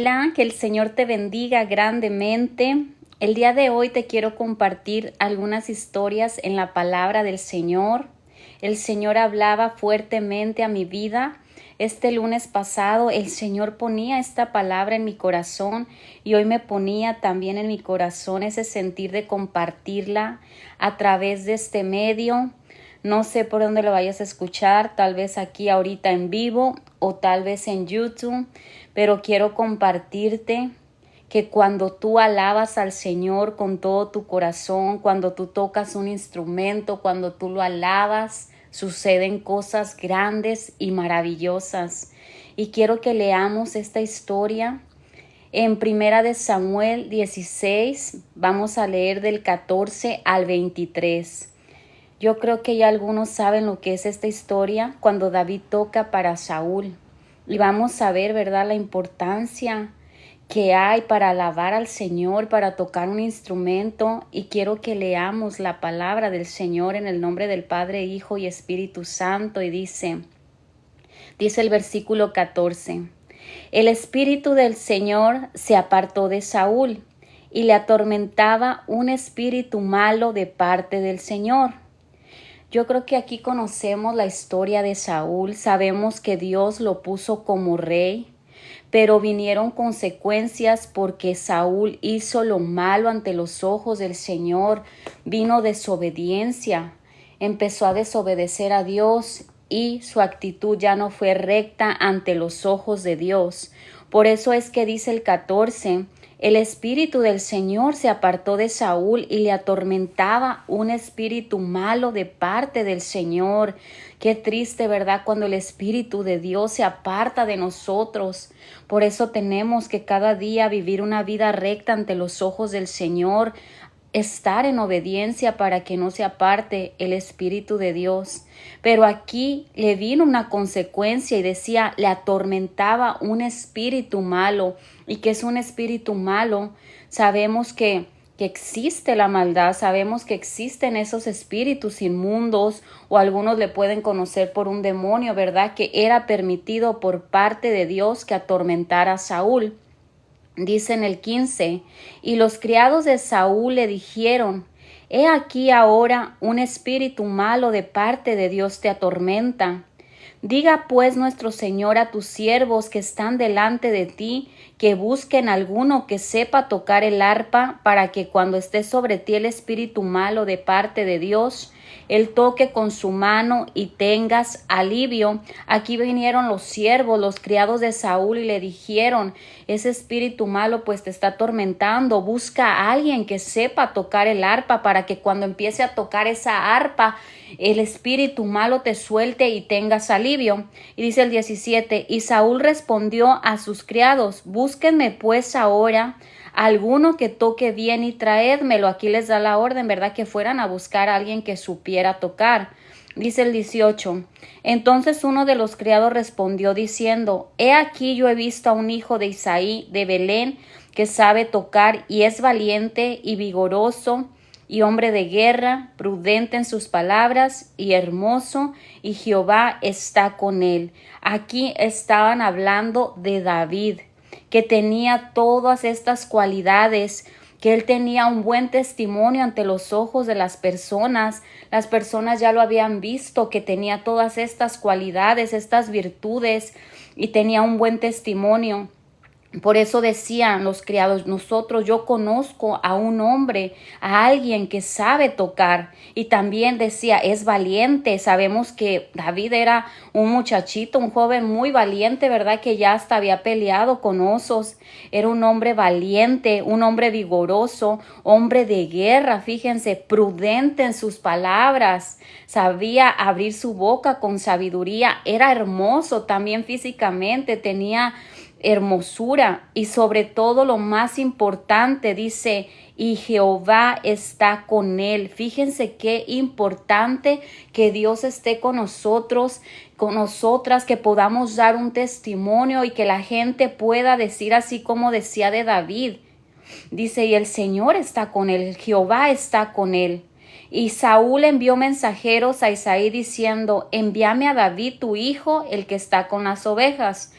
Hola, que el Señor te bendiga grandemente. El día de hoy te quiero compartir algunas historias en la palabra del Señor. El Señor hablaba fuertemente a mi vida. Este lunes pasado el Señor ponía esta palabra en mi corazón y hoy me ponía también en mi corazón ese sentir de compartirla a través de este medio. No sé por dónde lo vayas a escuchar, tal vez aquí ahorita en vivo o tal vez en YouTube, pero quiero compartirte que cuando tú alabas al Señor con todo tu corazón, cuando tú tocas un instrumento, cuando tú lo alabas, suceden cosas grandes y maravillosas. Y quiero que leamos esta historia en Primera de Samuel 16, vamos a leer del 14 al 23. Yo creo que ya algunos saben lo que es esta historia cuando David toca para Saúl. Y vamos a ver, ¿verdad?, la importancia que hay para alabar al Señor, para tocar un instrumento. Y quiero que leamos la palabra del Señor en el nombre del Padre, Hijo y Espíritu Santo. Y dice el versículo 14: El Espíritu del Señor se apartó de Saúl y le atormentaba un espíritu malo de parte del Señor. Yo creo que aquí conocemos la historia de Saúl, sabemos que Dios lo puso como rey, pero vinieron consecuencias porque Saúl hizo lo malo ante los ojos del Señor, vino desobediencia, empezó a desobedecer a Dios y su actitud ya no fue recta ante los ojos de Dios. Por eso es que dice el 14, el espíritu del Señor se apartó de Saúl y le atormentaba un espíritu malo de parte del Señor. Qué triste, ¿verdad?, cuando el espíritu de Dios se aparta de nosotros. Por eso tenemos que cada día vivir una vida recta ante los ojos del Señor, estar en obediencia para que no se aparte el Espíritu de Dios. Pero aquí le vino una consecuencia y decía, le atormentaba un espíritu malo. ¿Y qué es un espíritu malo? Sabemos que existe la maldad, sabemos que existen esos espíritus inmundos, o algunos le pueden conocer por un demonio, ¿verdad?, que era permitido por parte de Dios que atormentara a Saúl. Dice en el 15, y los criados de Saúl le dijeron, he aquí ahora un espíritu malo de parte de Dios te atormenta. Diga pues nuestro Señor a tus siervos que están delante de ti, que busquen alguno que sepa tocar el arpa, para que cuando esté sobre ti el espíritu malo de parte de Dios, él toque con su mano y tengas alivio. Aquí vinieron los siervos, los criados de Saúl, y le dijeron, ese espíritu malo pues te está atormentando, busca a alguien que sepa tocar el arpa, para que cuando empiece a tocar esa arpa, el espíritu malo te suelte y tengas alivio. Y dice el 17, y Saúl respondió a sus criados, búsquenme pues ahora alguno que toque bien y traédmelo. Aquí les da la orden, ¿verdad?, que fueran a buscar a alguien que supiera tocar. Dice el 18, entonces uno de los criados respondió diciendo, he aquí yo he visto a un hijo de Isaí de Belén que sabe tocar y es valiente y vigoroso y hombre de guerra, prudente en sus palabras y hermoso, y Jehová está con él. Aquí estaban hablando de David, que tenía todas estas cualidades, que él tenía un buen testimonio ante los ojos de las personas ya lo habían visto, que tenía todas estas cualidades, estas virtudes, y tenía un buen testimonio. Por eso decían los criados, yo conozco a un hombre, a alguien que sabe tocar. Y también decía, es valiente. Sabemos que David era un muchachito, un joven muy valiente, ¿verdad?, que ya hasta había peleado con osos. Era un hombre valiente, un hombre vigoroso, hombre de guerra, fíjense, prudente en sus palabras. Sabía abrir su boca con sabiduría. Era hermoso también físicamente, tenía hermosura, y sobre todo lo más importante dice, y Jehová está con él. Fíjense qué importante que Dios esté con nosotros, con nosotras, que podamos dar un testimonio y que la gente pueda decir así como decía de David. Dice, y el Señor está con él, Jehová está con él. Y Saúl envió mensajeros a Isaí diciendo, envíame a David tu hijo, el que está con las ovejas.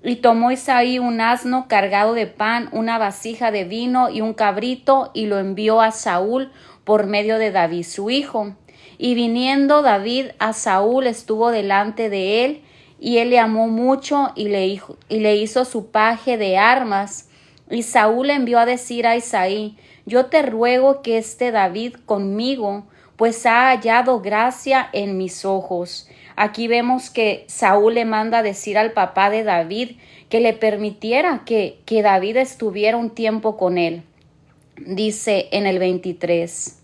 Y tomó Isaí un asno cargado de pan, una vasija de vino y un cabrito, y lo envió a Saúl por medio de David su hijo. Y viniendo David a Saúl, estuvo delante de él, y él le amó mucho y le hizo su paje de armas. Y Saúl envió a decir a Isaí: yo te ruego que esté David conmigo, pues ha hallado gracia en mis ojos. Aquí vemos que Saúl le manda a decir al papá de David que le permitiera que David estuviera un tiempo con él. Dice en el 23: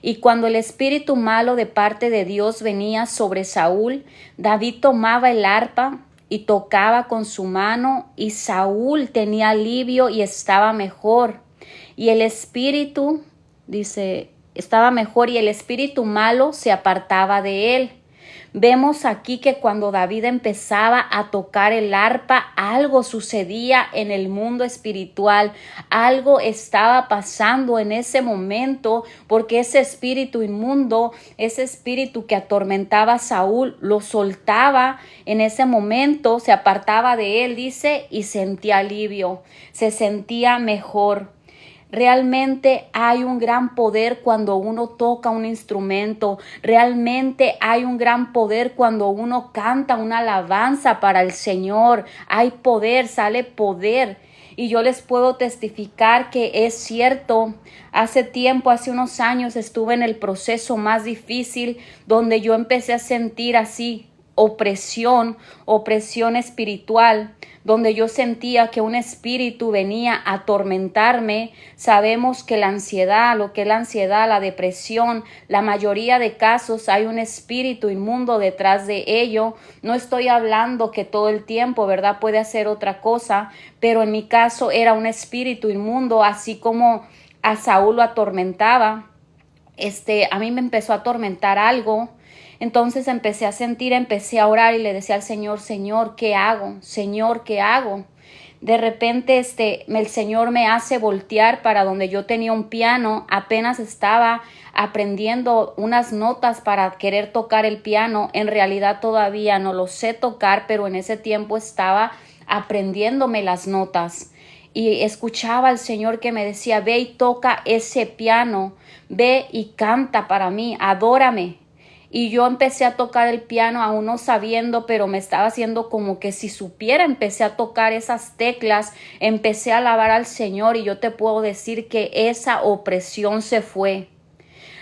y cuando el espíritu malo de parte de Dios venía sobre Saúl, David tomaba el arpa y tocaba con su mano, y Saúl tenía alivio y estaba mejor. Y el espíritu, dice, estaba mejor, y el espíritu malo se apartaba de él. Vemos aquí que cuando David empezaba a tocar el arpa, algo sucedía en el mundo espiritual, algo estaba pasando en ese momento, porque ese espíritu inmundo, ese espíritu que atormentaba a Saúl, lo soltaba en ese momento, se apartaba de él, dice, y sentía alivio, se sentía mejor. Realmente hay un gran poder cuando uno toca un instrumento. Realmente hay un gran poder cuando uno canta una alabanza para el Señor. Hay poder, sale poder. Y yo les puedo testificar que es cierto. Hace tiempo, hace unos años, estuve en el proceso más difícil donde yo empecé a sentir así opresión espiritual, donde yo sentía que un espíritu venía a atormentarme. Sabemos que la ansiedad, lo que es la ansiedad, la depresión, la mayoría de casos hay un espíritu inmundo detrás de ello. No estoy hablando que todo el tiempo, ¿verdad?, puede hacer otra cosa, pero en mi caso era un espíritu inmundo, así como a Saúl lo atormentaba. A mí me empezó a atormentar algo. Entonces empecé a orar y le decía al Señor: Señor, ¿qué hago? Señor, ¿qué hago? De repente el Señor me hace voltear para donde yo tenía un piano. Apenas estaba aprendiendo unas notas para querer tocar el piano. En realidad todavía no lo sé tocar, pero en ese tiempo estaba aprendiéndome las notas. Y escuchaba al Señor que me decía: ve y toca ese piano, ve y canta para mí, adórame. Y yo empecé a tocar el piano aún no sabiendo, pero me estaba haciendo como que si supiera. Empecé a tocar esas teclas, empecé a alabar al Señor, y yo te puedo decir que esa opresión se fue.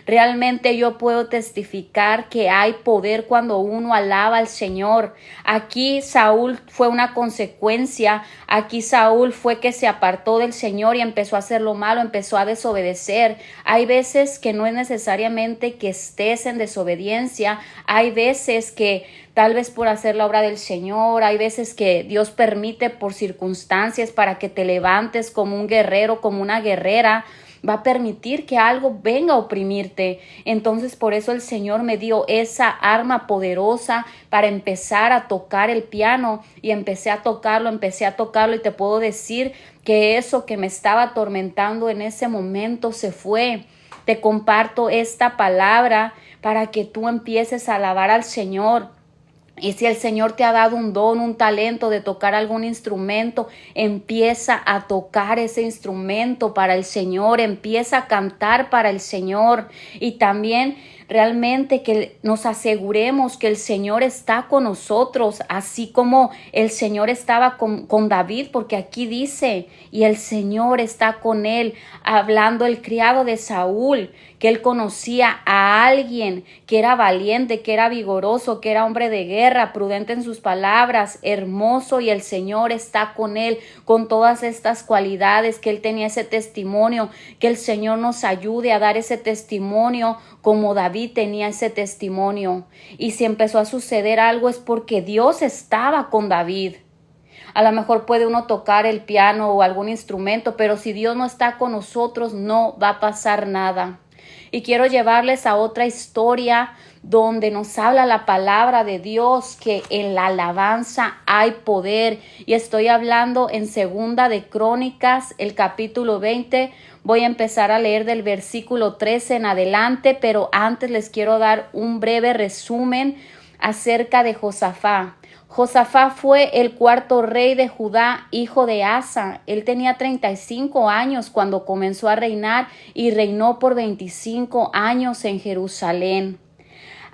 Realmente yo puedo testificar que hay poder cuando uno alaba al Señor. Aquí Saúl fue una consecuencia. Aquí Saúl fue que se apartó del Señor y empezó a hacer lo malo, empezó a desobedecer. Hay veces que no es necesariamente que estés en desobediencia. Hay veces que tal vez por hacer la obra del Señor, hay veces que Dios permite por circunstancias para que te levantes como un guerrero, como una guerrera. Va a permitir que algo venga a oprimirte. Entonces por eso el Señor me dio esa arma poderosa para empezar a tocar el piano, y empecé a tocarlo y te puedo decir que eso que me estaba atormentando en ese momento se fue. Te comparto esta palabra para que tú empieces a alabar al Señor. Y si el Señor te ha dado un don, un talento de tocar algún instrumento, empieza a tocar ese instrumento para el Señor, empieza a cantar para el Señor. Y también realmente que nos aseguremos que el Señor está con nosotros, así como el Señor estaba con David, porque aquí dice: y el Señor está con él, hablando el criado de Saúl, que él conocía a alguien que era valiente, que era vigoroso, que era hombre de guerra, prudente en sus palabras, hermoso, y el Señor está con él, con todas estas cualidades, que él tenía ese testimonio. Que el Señor nos ayude a dar ese testimonio como David tenía ese testimonio. Y si empezó a suceder algo es porque Dios estaba con David. A lo mejor puede uno tocar el piano o algún instrumento, pero si Dios no está con nosotros, no va a pasar nada. Y quiero llevarles a otra historia donde nos habla la palabra de Dios que en la alabanza hay poder. Y estoy hablando en Segunda de Crónicas, el capítulo 20. Voy a empezar a leer del versículo 13 en adelante, pero antes les quiero dar un breve resumen acerca de Josafat. Josafat fue el cuarto rey de Judá, hijo de Asa. Él tenía 35 años cuando comenzó a reinar y reinó por 25 años en Jerusalén.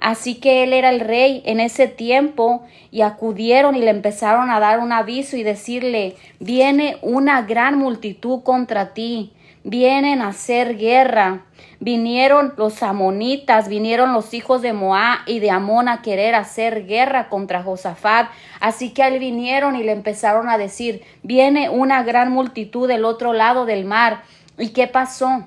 Así que él era el rey en ese tiempo y acudieron y le empezaron a dar un aviso y decirle: viene una gran multitud contra ti, vienen a hacer guerra. Vinieron los amonitas, vinieron los hijos de Moab y de Amón a querer hacer guerra contra Josafat. Así que a él vinieron y le empezaron a decir: viene una gran multitud del otro lado del mar. ¿Y qué pasó?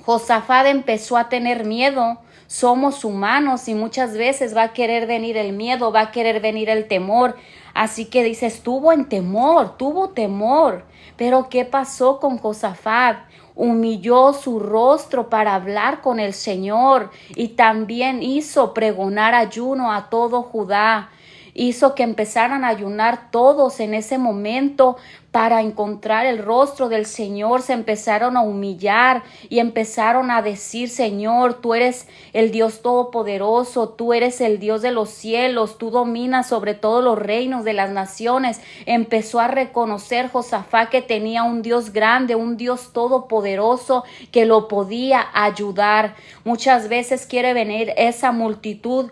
Josafat empezó a tener miedo. Somos humanos y muchas veces va a querer venir el miedo, va a querer venir el temor. Así que dices, tuvo temor. Pero ¿qué pasó con Josafat? Humilló su rostro para hablar con el Señor y también hizo pregonar ayuno a todo Judá. Hizo que empezaran a ayunar todos en ese momento para encontrar el rostro del Señor. Se empezaron a humillar y empezaron a decir: Señor, tú eres el Dios todopoderoso, tú eres el Dios de los cielos, tú dominas sobre todos los reinos de las naciones. Empezó a reconocer Josafat que tenía un Dios grande, un Dios todopoderoso que lo podía ayudar. Muchas veces quiere venir esa multitud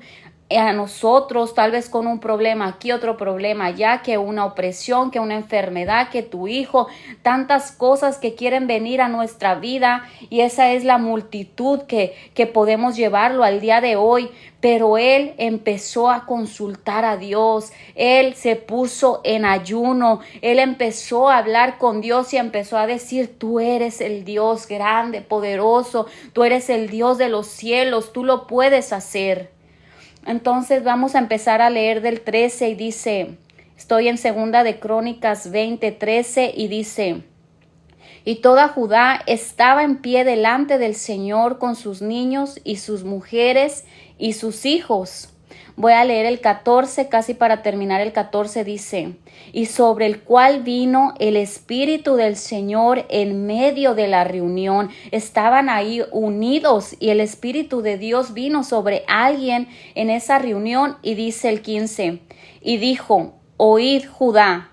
a nosotros, tal vez con un problema aquí, otro problema allá, que una opresión, que una enfermedad, que tu hijo, tantas cosas que quieren venir a nuestra vida, y esa es la multitud que podemos llevarlo al día de hoy. Pero él empezó a consultar a Dios, él se puso en ayuno, él empezó a hablar con Dios y empezó a decir: tú eres el Dios grande, poderoso, tú eres el Dios de los cielos, tú lo puedes hacer. Entonces vamos a empezar a leer del 13 y dice, estoy en segunda de Crónicas 20:13 y dice: y toda Judá estaba en pie delante del Señor con sus niños y sus mujeres y sus hijos. Voy a leer el 14, casi para terminar el 14, dice: y sobre el cual vino el Espíritu del Señor en medio de la reunión. Estaban ahí unidos y el Espíritu de Dios vino sobre alguien en esa reunión. Y dice el 15, y dijo: oíd Judá,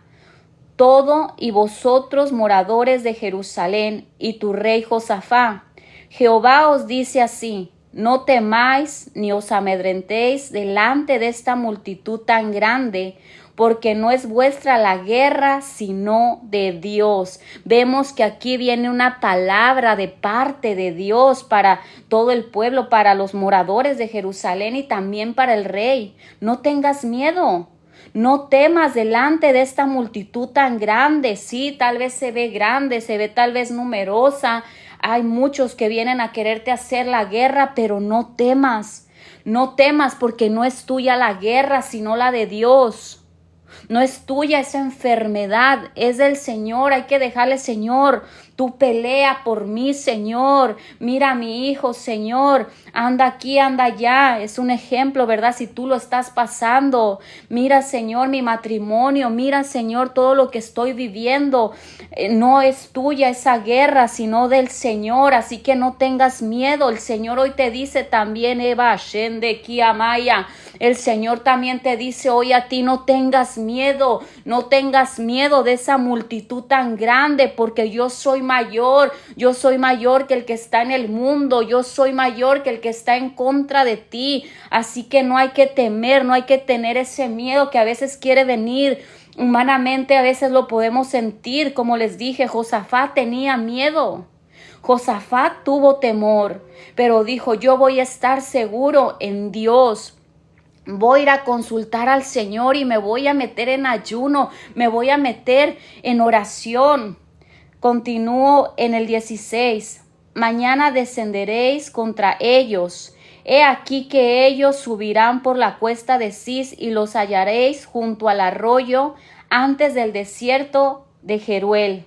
todo y vosotros moradores de Jerusalén, y tu rey Josafat, Jehová os dice así: no temáis ni os amedrentéis delante de esta multitud tan grande, porque no es vuestra la guerra, sino de Dios. Vemos que aquí viene una palabra de parte de Dios para todo el pueblo, para los moradores de Jerusalén y también para el rey. No tengas miedo. No temas delante de esta multitud tan grande. Sí, tal vez se ve grande, se ve tal vez numerosa. Hay muchos que vienen a quererte hacer la guerra, pero no temas. No temas, porque no es tuya la guerra, sino la de Dios. No es tuya esa enfermedad, es del Señor. Hay que dejarle: Señor, tú pelea por mí, Señor. Mira a mi hijo, Señor. Anda aquí, anda allá. Es un ejemplo, ¿verdad? Si tú lo estás pasando. Mira, Señor, mi matrimonio. Mira, Señor, todo lo que estoy viviendo. No es tuya esa guerra, sino del Señor. Así que no tengas miedo. El Señor hoy te dice también, Eva, Shende, Kiamaya. El Señor también te dice hoy a ti: no tengas miedo. No tengas miedo de esa multitud tan grande, porque yo soy mayor que el que está en el mundo, yo soy mayor que el que está en contra de ti. Así que no hay que temer, no hay que tener ese miedo que a veces quiere venir. Humanamente a veces lo podemos sentir. Como les dije, Josafat tenía miedo. Josafat tuvo temor, pero dijo: yo voy a estar seguro en Dios. Voy a ir a consultar al Señor y me voy a meter en ayuno, me voy a meter en oración. Continúo en el 16. Mañana descenderéis contra ellos. He aquí que ellos subirán por la cuesta de Cis y los hallaréis junto al arroyo antes del desierto de Jeruel.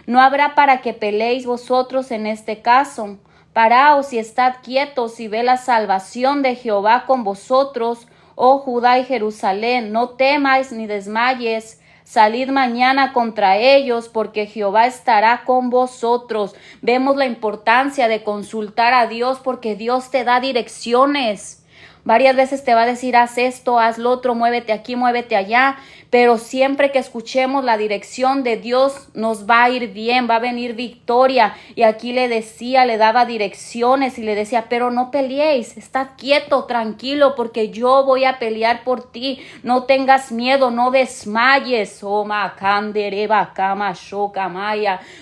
No habrá para que peleéis vosotros en este caso. Paraos y estad quietos y ve la salvación de Jehová con vosotros, oh Judá y Jerusalén. No temáis ni desmayes. Salid mañana contra ellos, porque Jehová estará con vosotros. Vemos la importancia de consultar a Dios, porque Dios te da direcciones. Varias veces te va a decir, haz esto, haz lo otro, muévete aquí, muévete allá. Pero siempre que escuchemos la dirección de Dios, nos va a ir bien, va a venir victoria. Y aquí le daba direcciones y le decía, pero no peleéis, está quieto, tranquilo, porque yo voy a pelear por ti. No tengas miedo, no desmayes.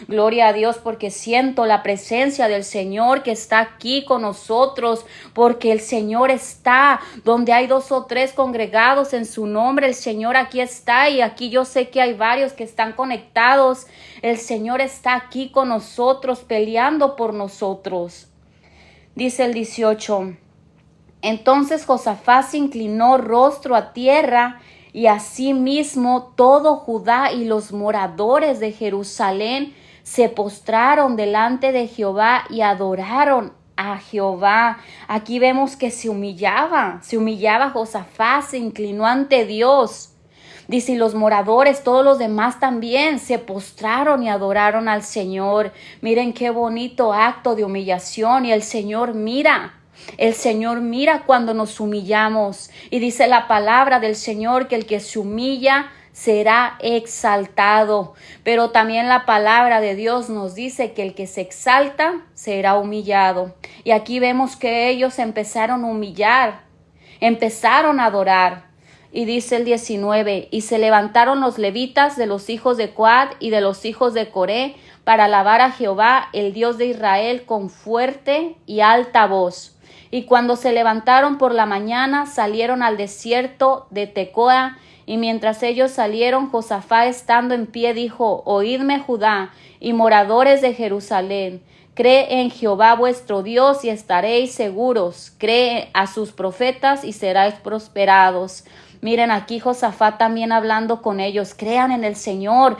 Gloria a Dios, porque siento la presencia del Señor que está aquí con nosotros, porque el Señor está donde hay 2 o 3 congregados en su nombre. El Señor aquí está, y aquí yo sé que hay varios que están conectados. El Señor está aquí con nosotros, peleando por nosotros. Dice el 18. Entonces Josafat se inclinó rostro a tierra, y asimismo todo Judá y los moradores de Jerusalén se postraron delante de Jehová y adoraron a Jehová. Aquí vemos que se humillaba Josafat, se inclinó ante Dios. Dice, y los moradores, todos los demás también se postraron y adoraron al Señor. Miren qué bonito acto de humillación, y el Señor mira cuando nos humillamos. Y dice la palabra del Señor que el que se humilla será exaltado. Pero también la palabra de Dios nos dice que el que se exalta será humillado. Y aquí vemos que ellos empezaron a humillar, empezaron a adorar. Y dice el 19, y se levantaron los levitas de los hijos de Coat y de los hijos de Coré para alabar a Jehová, el Dios de Israel, con fuerte y alta voz. Y cuando se levantaron por la mañana, salieron al desierto de Tecoa. Y mientras ellos salieron, Josafat estando en pie dijo, oídme Judá y moradores de Jerusalén, cree en Jehová vuestro Dios y estaréis seguros, cree a sus profetas y seráis prosperados. Miren aquí Josafat también hablando con ellos, crean en el Señor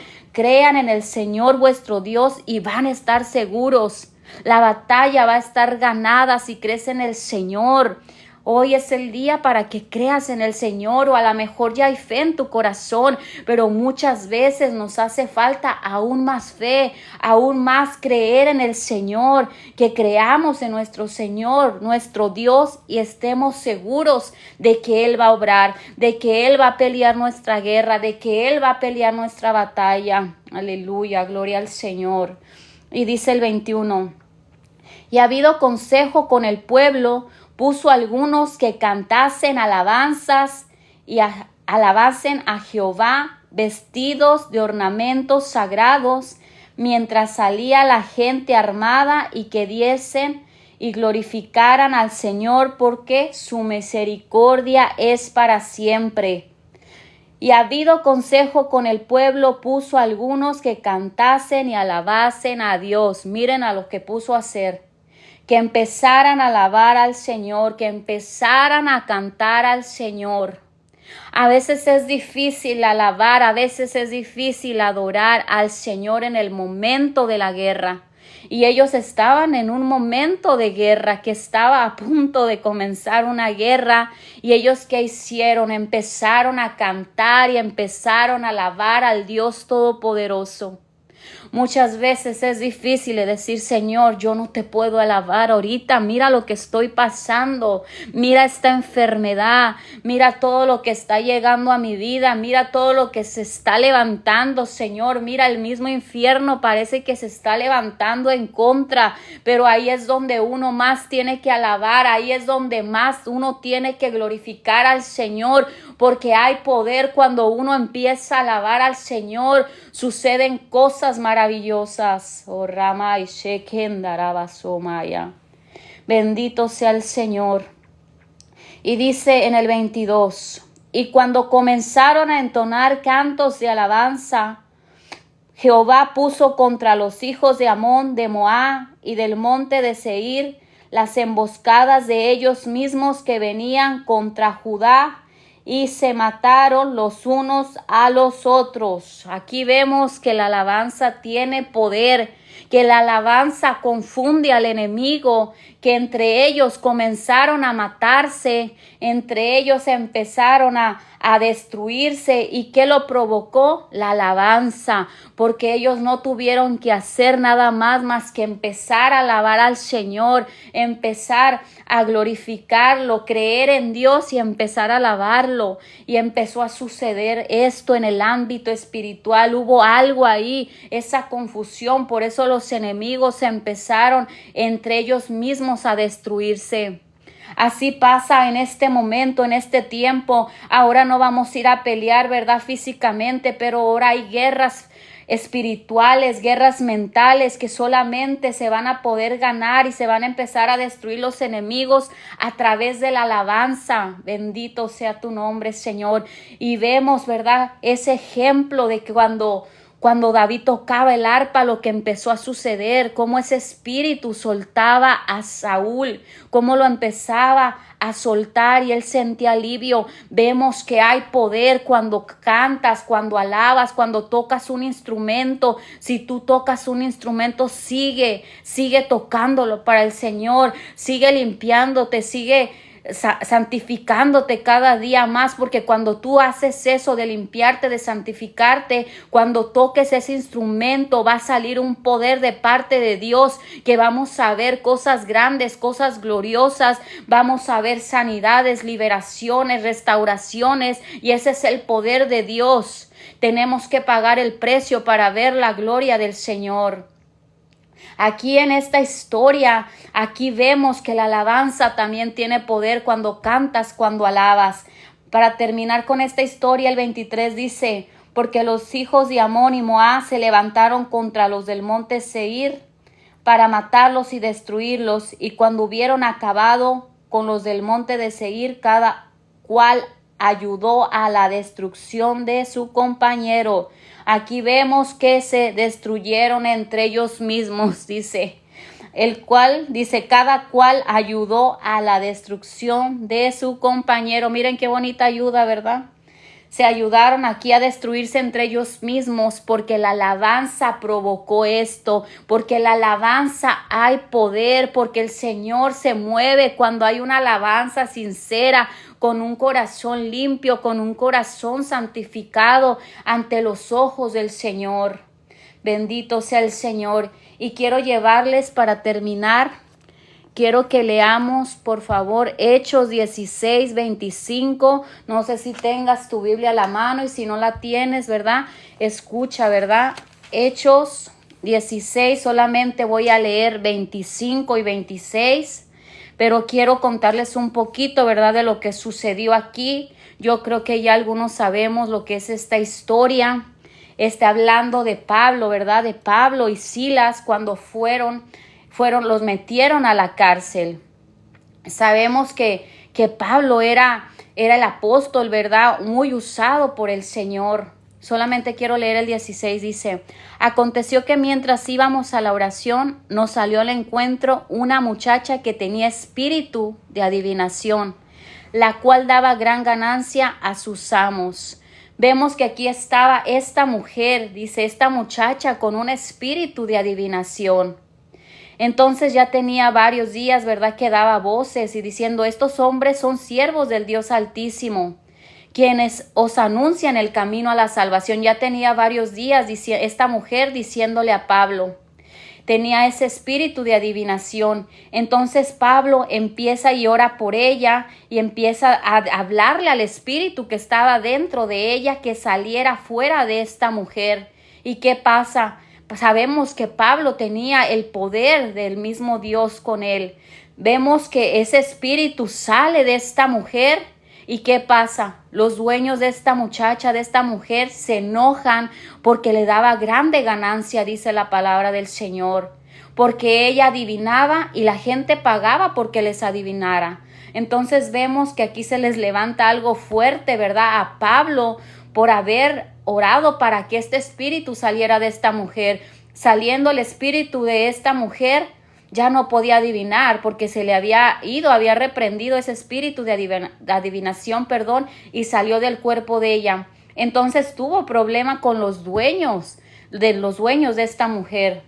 vuestro Dios y van a estar seguros. La batalla va a estar ganada si crees en el Señor. Hoy es el día para que creas en el Señor, o a lo mejor ya hay fe en tu corazón, pero muchas veces nos hace falta aún más fe, aún más creer en el Señor, que creamos en nuestro Señor, nuestro Dios, y estemos seguros de que Él va a obrar, de que Él va a pelear nuestra guerra, de que Él va a pelear nuestra batalla. Aleluya, gloria al Señor. Y dice el 21, y ha habido consejo con el pueblo, puso algunos que cantasen alabanzas y alabasen a Jehová, vestidos de ornamentos sagrados, mientras salía la gente armada, y que diesen y glorificaran al Señor, porque su misericordia es para siempre. Y ha habido consejo con el pueblo, puso algunos que cantasen y alabasen a Dios. Miren a lo que puso a hacer. Que empezaran a alabar al Señor, que empezaran a cantar al Señor. A veces es difícil alabar, a veces es difícil adorar al Señor en el momento de la guerra. Y ellos estaban en un momento de guerra, que estaba a punto de comenzar una guerra. Y ellos, ¿qué hicieron? Empezaron a cantar y empezaron a alabar al Dios Todopoderoso. Muchas veces es difícil decir, Señor, yo no te puedo alabar ahorita, mira lo que estoy pasando, mira esta enfermedad, mira todo lo que está llegando a mi vida, mira todo lo que se está levantando, Señor, mira el mismo infierno parece que se está levantando en contra, pero ahí es donde uno más tiene que alabar, ahí es donde más uno tiene que glorificar al Señor, porque hay poder cuando uno empieza a alabar al Señor, suceden cosas maravillosas. Oh, Rama y Sheken Darabasomaya. Bendito sea el Señor. Y dice en el 22, y cuando comenzaron a entonar cantos de alabanza, Jehová puso contra los hijos de Amón, de Moab y del monte de Seir las emboscadas de ellos mismos que venían contra Judá, y se mataron los unos a los otros. Aquí vemos que la alabanza tiene poder. que la alabanza confunde al enemigo, que entre ellos comenzaron a matarse, entre ellos empezaron a destruirse. ¿Y qué lo provocó? La alabanza, porque ellos no tuvieron que hacer nada más que empezar a alabar al Señor, empezar a glorificarlo, creer en Dios y empezar a alabarlo. Y empezó a suceder esto en el ámbito espiritual. Hubo algo ahí, esa confusión. Por eso los enemigos empezaron entre ellos mismos a destruirse. Así pasa en este momento, en este tiempo. Ahora no vamos a ir a pelear, ¿verdad? Físicamente, pero ahora hay guerras espirituales, guerras mentales que solamente se van a poder ganar y se van a empezar a destruir los enemigos a través de la alabanza. Bendito sea tu nombre, Señor. Y vemos, ¿verdad? Ese ejemplo de que cuando David tocaba el arpa, lo que empezó a suceder, cómo ese espíritu soltaba a Saúl, cómo lo empezaba a soltar y él sentía alivio. Vemos que hay poder cuando cantas, cuando alabas, cuando tocas un instrumento. Si tú tocas un instrumento, sigue tocándolo para el Señor, sigue limpiándote, sigue santificándote cada día más, porque cuando tú haces eso de limpiarte, de santificarte, cuando toques ese instrumento va a salir un poder de parte de Dios, que vamos a ver cosas grandes, cosas gloriosas, vamos a ver sanidades, liberaciones, restauraciones, y ese es el poder de Dios. Tenemos que pagar el precio para ver la gloria del Señor. Aquí en esta historia, aquí vemos que la alabanza también tiene poder cuando cantas, cuando alabas. Para terminar con esta historia, el 23 dice: porque los hijos de Amón y Moab se levantaron contra los del monte Seir para matarlos y destruirlos, y cuando hubieron acabado con los del monte de Seir, cada cual ayudó a la destrucción de su compañero. Aquí vemos que se destruyeron entre ellos mismos, dice, cada cual ayudó a la destrucción de su compañero. Miren qué bonita ayuda, ¿verdad? Se ayudaron aquí a destruirse entre ellos mismos, porque la alabanza provocó esto, porque la alabanza hay poder, porque el Señor se mueve cuando hay una alabanza sincera, con un corazón limpio, con un corazón santificado ante los ojos del Señor. Bendito sea el Señor. Y quiero llevarles, para terminar, quiero que leamos, por favor, Hechos 16, 25. No sé si tengas tu Biblia a la mano, y si no la tienes, ¿verdad? Escucha, ¿verdad? Hechos 16, solamente voy a leer 25 y 26. Pero quiero contarles un poquito, ¿verdad?, de lo que sucedió aquí. Yo creo que ya algunos sabemos lo que es esta historia. Hablando de Pablo, ¿verdad? De Pablo y Silas cuando los metieron a la cárcel. Sabemos que Pablo era el apóstol, ¿verdad? Muy usado por el Señor. Solamente quiero leer el 16, dice: aconteció que mientras íbamos a la oración, nos salió al encuentro una muchacha que tenía espíritu de adivinación, la cual daba gran ganancia a sus amos. Vemos que aquí estaba esta mujer, dice, esta muchacha con un espíritu de adivinación. Entonces ya tenía varios días, ¿verdad?, que daba voces y diciendo: estos hombres son siervos del Dios Altísimo, quienes os anuncian el camino a la salvación. Ya tenía varios días esta mujer diciéndole a Pablo. Tenía ese espíritu de adivinación. Entonces Pablo empieza y ora por ella y empieza a hablarle al espíritu que estaba dentro de ella, que saliera fuera de esta mujer. ¿Y qué pasa? Pues sabemos que Pablo tenía el poder del mismo Dios con él. Vemos que ese espíritu sale de esta mujer. ¿Y qué pasa? Los dueños de esta muchacha, de esta mujer, se enojan porque le daba grande ganancia, dice la palabra del Señor. Porque ella adivinaba y la gente pagaba porque les adivinara. Entonces vemos que aquí se les levanta algo fuerte, ¿verdad?, a Pablo por haber orado para que este espíritu saliera de esta mujer. Saliendo el espíritu de esta mujer, ya no podía adivinar porque se le había reprendido ese espíritu de adivinación, y salió del cuerpo de ella. Entonces tuvo problema con los dueños de esta mujer.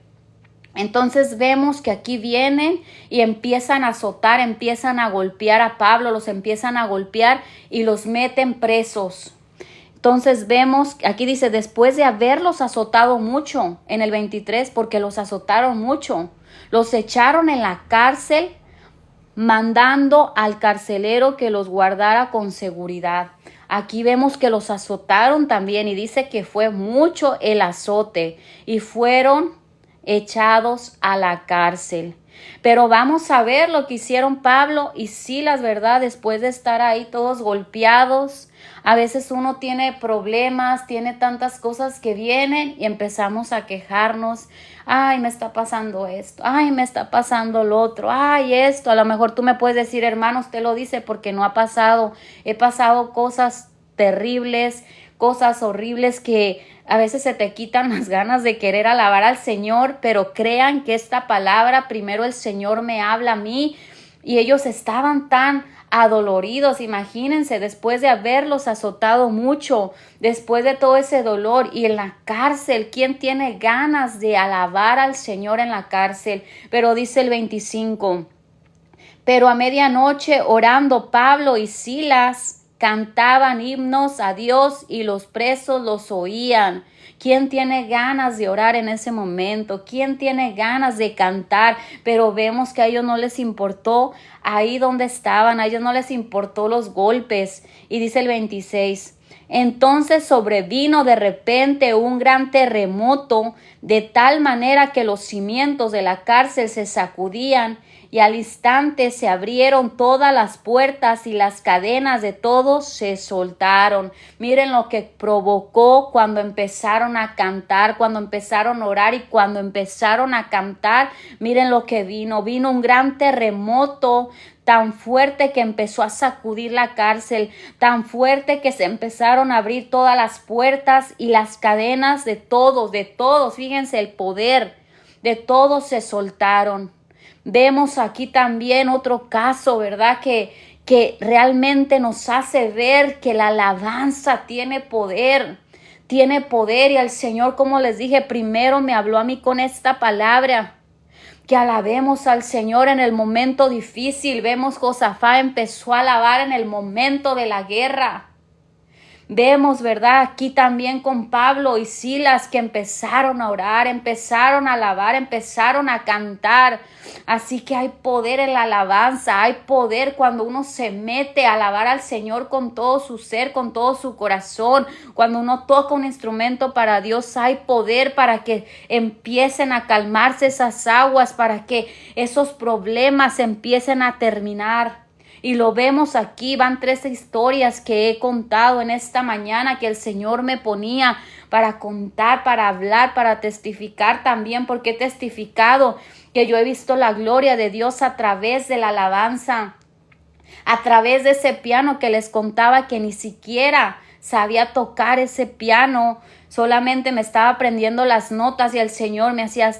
Entonces vemos que aquí vienen y empiezan a azotar, empiezan a golpear a Pablo, los empiezan a golpear y los meten presos. Entonces vemos, aquí dice, después de haberlos azotado mucho, en el 23, porque los azotaron mucho, los echaron en la cárcel, mandando al carcelero que los guardara con seguridad. Aquí vemos que los azotaron también y dice que fue mucho el azote y fueron echados a la cárcel. Pero vamos a ver lo que hicieron Pablo y Silas, ¿verdad? Después de estar ahí todos golpeados. A veces uno tiene problemas, tiene tantas cosas que vienen y empezamos a quejarnos. Ay, me está pasando esto. Ay, me está pasando lo otro. Ay, esto. A lo mejor tú me puedes decir, hermano, usted lo dice porque no ha pasado. He pasado cosas terribles, cosas horribles que a veces se te quitan las ganas de querer alabar al Señor, pero crean que esta palabra, primero el Señor me habla a mí, y ellos estaban tan adoloridos, imagínense, después de haberlos azotado mucho, después de todo ese dolor y en la cárcel. ¿Quién tiene ganas de alabar al Señor en la cárcel? Pero dice el 25, pero a medianoche orando Pablo y Silas cantaban himnos a Dios y los presos los oían. ¿Quién tiene ganas de orar en ese momento? ¿Quién tiene ganas de cantar? Pero vemos que a ellos no les importó ahí donde estaban, a ellos no les importó los golpes. Y dice el 26, entonces sobrevino de repente un gran terremoto, de tal manera que los cimientos de la cárcel se sacudían, y al instante se abrieron todas las puertas y las cadenas de todos se soltaron. Miren lo que provocó cuando empezaron a cantar, cuando empezaron a orar y cuando empezaron a cantar. Miren lo que vino un gran terremoto tan fuerte que empezó a sacudir la cárcel, tan fuerte que se empezaron a abrir todas las puertas y las cadenas de todos, fíjense el poder, de todos se soltaron. Vemos aquí también otro caso, ¿verdad? Que realmente nos hace ver que la alabanza tiene poder y el Señor, como les dije, primero me habló a mí con esta palabra, que alabemos al Señor en el momento difícil. Vemos Josafat empezó a alabar en el momento de la guerra. Vemos, ¿verdad? Aquí también con Pablo y Silas que empezaron a orar, empezaron a alabar, empezaron a cantar. Así que hay poder en la alabanza, hay poder cuando uno se mete a alabar al Señor con todo su ser, con todo su corazón. Cuando uno toca un instrumento para Dios, hay poder para que empiecen a calmarse esas aguas, para que esos problemas empiecen a terminar. Y lo vemos aquí, van 3 historias que he contado en esta mañana que el Señor me ponía para contar, para hablar, para testificar también, porque he testificado que yo he visto la gloria de Dios a través de la alabanza, a través de ese piano que les contaba que ni siquiera sabía tocar ese piano, solamente me estaba aprendiendo las notas y el Señor me hacía,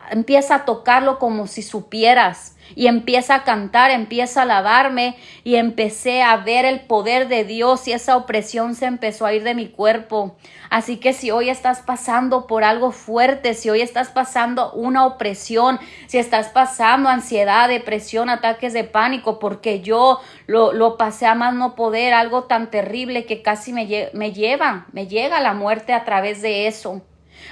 empieza a tocarlo como si supieras. Y empieza a cantar, empieza a alabarme y empecé a ver el poder de Dios y esa opresión se empezó a ir de mi cuerpo. Así que si hoy estás pasando por algo fuerte, si hoy estás pasando una opresión, si estás pasando ansiedad, depresión, ataques de pánico, porque yo lo pasé a más no poder, algo tan terrible que casi me llega la muerte a través de eso.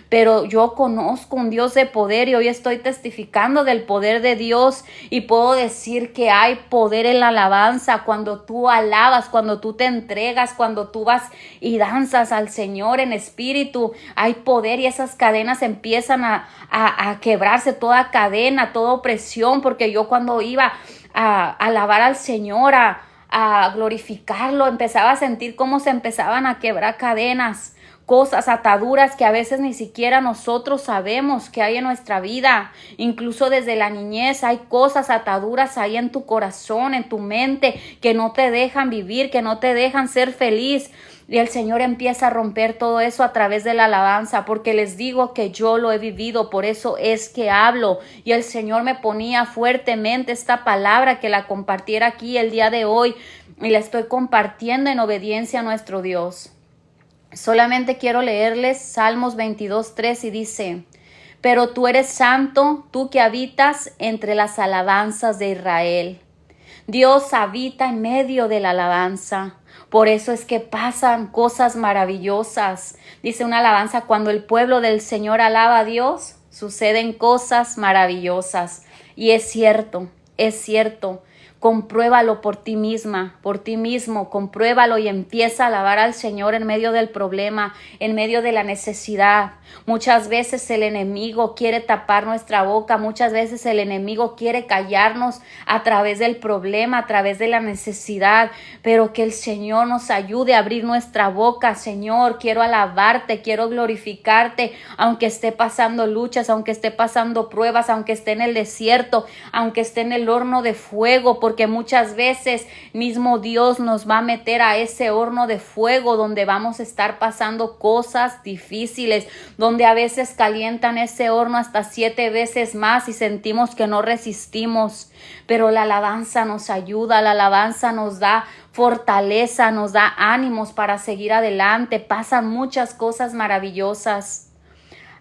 Pero yo conozco un Dios de poder y hoy estoy testificando del poder de Dios y puedo decir que hay poder en la alabanza cuando tú alabas, cuando tú te entregas, cuando tú vas y danzas al Señor en espíritu. Hay poder y esas cadenas empiezan a quebrarse, toda cadena, toda opresión, porque yo cuando iba a alabar al Señor, a glorificarlo, empezaba a sentir cómo se empezaban a quebrar cadenas, cosas, ataduras que a veces ni siquiera nosotros sabemos que hay en nuestra vida. Incluso desde la niñez hay cosas, ataduras ahí en tu corazón, en tu mente, que no te dejan vivir, que no te dejan ser feliz. Y el Señor empieza a romper todo eso a través de la alabanza, porque les digo que yo lo he vivido, por eso es que hablo. Y el Señor me ponía fuertemente esta palabra que la compartiera aquí el día de hoy y la estoy compartiendo en obediencia a nuestro Dios. Solamente quiero leerles Salmos 22:3 y dice: pero tú eres santo, tú que habitas entre las alabanzas de Israel. Dios habita en medio de la alabanza. Por eso es que pasan cosas maravillosas. Dice una alabanza, cuando el pueblo del Señor alaba a Dios, suceden cosas maravillosas. Y es cierto, es cierto. Compruébalo por ti misma, por ti mismo, compruébalo y empieza a alabar al Señor en medio del problema, en medio de la necesidad. Muchas veces el enemigo quiere tapar nuestra boca, muchas veces el enemigo quiere callarnos a través del problema, a través de la necesidad, pero que el Señor nos ayude a abrir nuestra boca. Señor, quiero alabarte, quiero glorificarte, aunque esté pasando luchas, aunque esté pasando pruebas, aunque esté en el desierto, aunque esté en el horno de fuego, porque muchas veces mismo Dios nos va a meter a ese horno de fuego donde vamos a estar pasando cosas difíciles, donde a veces calientan ese horno hasta 7 veces más y sentimos que no resistimos. Pero la alabanza nos ayuda, la alabanza nos da fortaleza, nos da ánimos para seguir adelante. Pasan muchas cosas maravillosas.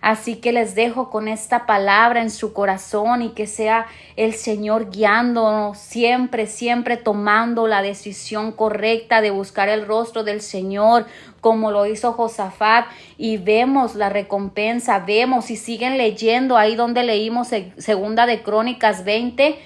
Así que les dejo con esta palabra en su corazón y que sea el Señor guiándonos siempre, siempre tomando la decisión correcta de buscar el rostro del Señor, como lo hizo Josafat, y vemos la recompensa, vemos y siguen leyendo ahí donde leímos segunda de Crónicas 20,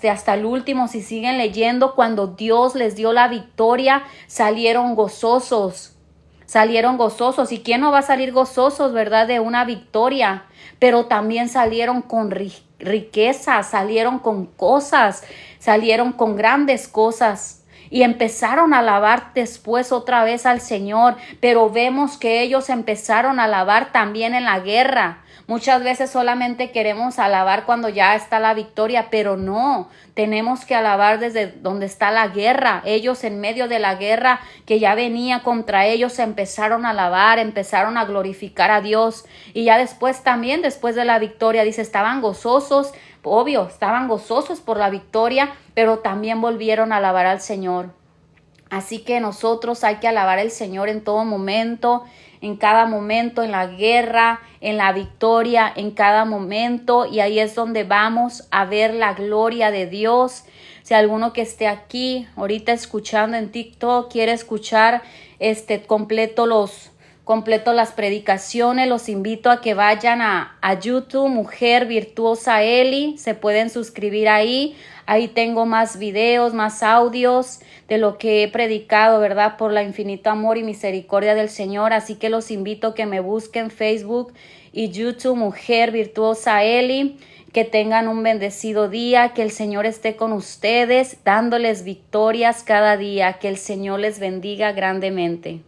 hasta el último, si siguen leyendo, cuando Dios les dio la victoria, salieron gozosos. Salieron gozosos. ¿Y quién no va a salir gozosos, verdad, de una victoria? Pero también salieron con riqueza, salieron con cosas, salieron con grandes cosas. Y empezaron a alabar después otra vez al Señor. Pero vemos que ellos empezaron a alabar también en la guerra. Muchas veces solamente queremos alabar cuando ya está la victoria, pero no, tenemos que alabar desde donde está la guerra. Ellos en medio de la guerra que ya venía contra ellos empezaron a alabar, empezaron a glorificar a Dios. Y ya después también, después de la victoria, dice, estaban gozosos, obvio, estaban gozosos por la victoria, pero también volvieron a alabar al Señor. Así que nosotros hay que alabar al Señor en todo momento, en cada momento, en la guerra, en la victoria, en cada momento. Y ahí es donde vamos a ver la gloria de Dios. Si alguno que esté aquí ahorita escuchando en TikTok quiere escuchar completo las predicaciones, los invito a que vayan a YouTube, Mujer Virtuosa Eli, se pueden suscribir ahí. Ahí tengo más videos, más audios de lo que he predicado, ¿verdad? Por la infinito amor y misericordia del Señor. Así que los invito a que me busquen Facebook y YouTube, Mujer Virtuosa Eli. Que tengan un bendecido día, que el Señor esté con ustedes, dándoles victorias cada día. Que el Señor les bendiga grandemente.